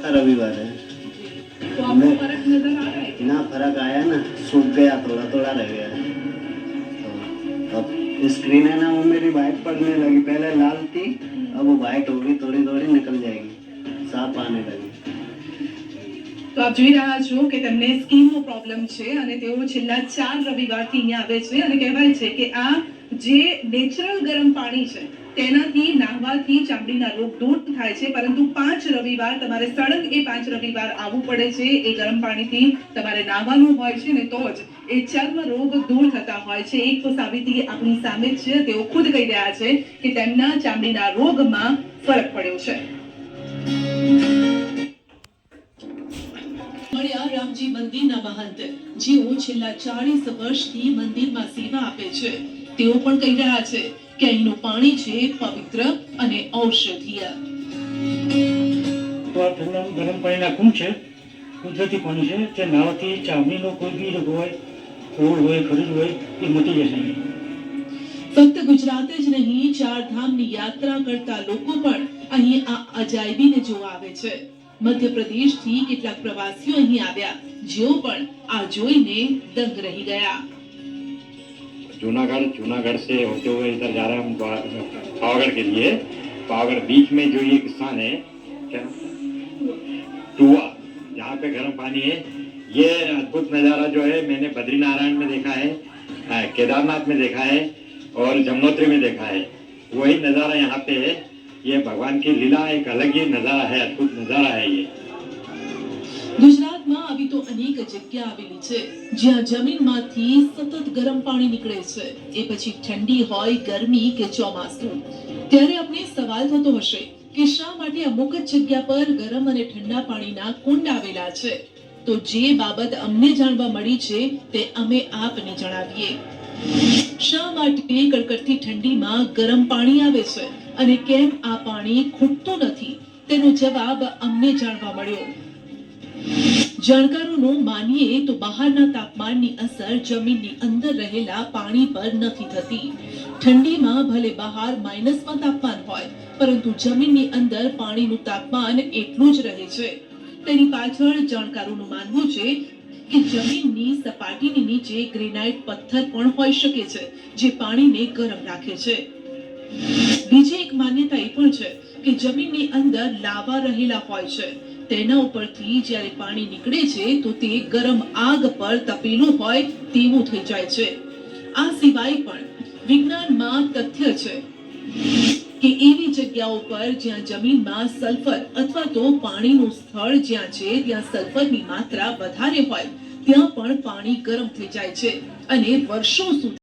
रविवार है तो आपको फर्क नजर आ रहा है? ना, फर्क आया ना, सूख गया, थोड़ा थोड़ा रह गया। तो अब स्क्रीन है ना, वो मेरी वाइट पड़ने लगी, पहले लाल थी, अब वो वाइट होगी, थोड़ी थोड़ी निकल जाएगी, साफ आने लगी। તો આપ જોઈ રહ્યા છો કે તેમને સ્કિનનો પ્રોબ્લેમ છે અને તેઓ છેલ્લા 4 રવિવારથી અહીંયા આવે છે અને કહેવાય છે કે આ જે નેચરલ ગરમ પાણી છે તેનાથી નાહવાથી ચામડીના રોગ દૂર થાય છે, પરંતુ 5 રવિવાર તમારે સળંગ એ 5 રવિવાર આવવું પડે છે। એ ગરમ પાણીથી તમારે નાહવાનું હોય છે ને તો જ એ ચર્મ રોગ દૂર થતા હોય છે। એક તો સાબિતી આપણી સામે જ છે, તેઓ ખુદ કહી રહ્યા છે કે તેમના ચામડીના રોગમાં ફરક પડ્યો છે। રામજી મંદિરના મહંત જેઓ છેલ્લા 40 વર્ષથી મંદિરમાં સેવા આપે છે, તેઓ પણ કહી રહ્યા છે કે અહીંનું પાણી છે પવિત્ર અને ઔષધીય। તો આ ઠંડા ગરમ પાણીના કુંડ છે, કુદરતી પાણી છે, તે નાવાથી ચામડીનો કોઈ બી રોગ હોય, રોગ હોય, ખરીદ હોય, એ મટી જશે। ફક્ત ગુજરાત જ નહીં, 4 ધામની યાત્રા કરતા લોકો પણ અહીં આ અજાયબીને જોવા આવે છે। મધ્યપ્રદેશથી કેટલાક પ્રવાસીઓ અહીં આવ્યા, જેઓ પણ આ જોઈને દંગ રહી ગયા। जूनागढ़ से होते हुए इधर जा रहे हैं हम पावागढ़ के लिए। पावागढ़ बीच में जो ये स्थान है क्या टुआ, जहाँ पे गर्म पानी है, ये अद्भुत नज़ारा जो है मैंने बद्रीनारायण में देखा है, केदारनाथ में देखा है और जमुनोत्री में देखा है। वही नज़ारा यहाँ पे है। ये भगवान की लीला एक अलग ही नज़ारा है, अद्भुत नज़ारा है ये। ગુજરાતમાં આવી તો અનેક જગ્યા આવેલી છે જ્યાં જમીનમાંથી સતત ગરમ પાણી નીકળે છે, એ પછી ઠંડી હોય, ગરમી કે ચોમાસું। ત્યારે આપણે સવાલ થતો હશે કે શા માટે અમુક જ જગ્યા પર ગરમ અને ઠંડા પાણીના કુંડ આવેલા છે। તો જે બાબત અમને જાણવા મળી છે તે અમે આપને જણાવીએ। શા માટે કડકડતી ઠંડીમાં ગરમ પાણી આવે છે અને કેમ આ પાણી ખૂટતું નથી, તેનો જવાબ અમને જાણવા મળ્યો। જાણકારોનું માનીએ તો બહારના તાપમાનની અસર જમીનની અંદર રહેલા પાણી પર નથી થતી। ઠંડીમાં ભલે બહાર માઇનસમાં તાપમાન હોય, પરંતુ જમીનની અંદર પાણીનું તાપમાન એટલું જ રહે છે। તેની પાછળ જાણકારોનું માનવું છે કે જમીનની સપાટીની નીચે ગ્રેનાઇટ પથ્થર પણ હોઈ શકે છે, જે પાણીને ગરમ રાખે છે। બીજી એક માન્યતા એ પણ છે કે જમીનની અંદર લાવા રહેલા હોય છે, તેના ઉપરથી જ્યારે પાણી નીકળે છે તો તે ગરમ આગ પર તપેલું હોય તેવું થઈ જાય છે। આ સિવાય પણ વિજ્ઞાનમાં તથ્ય છે કે એવી જગ્યાઓ પર જ્યાં જમીનમાં સલ્ફર અથવા તો પાણીનું સ્થળ જ્યાં છે ત્યાં સલ્ફરની માત્રા વધારે હોય ત્યાં પણ પાણી ગરમ થઈ જાય છે અને વર્ષો સુધી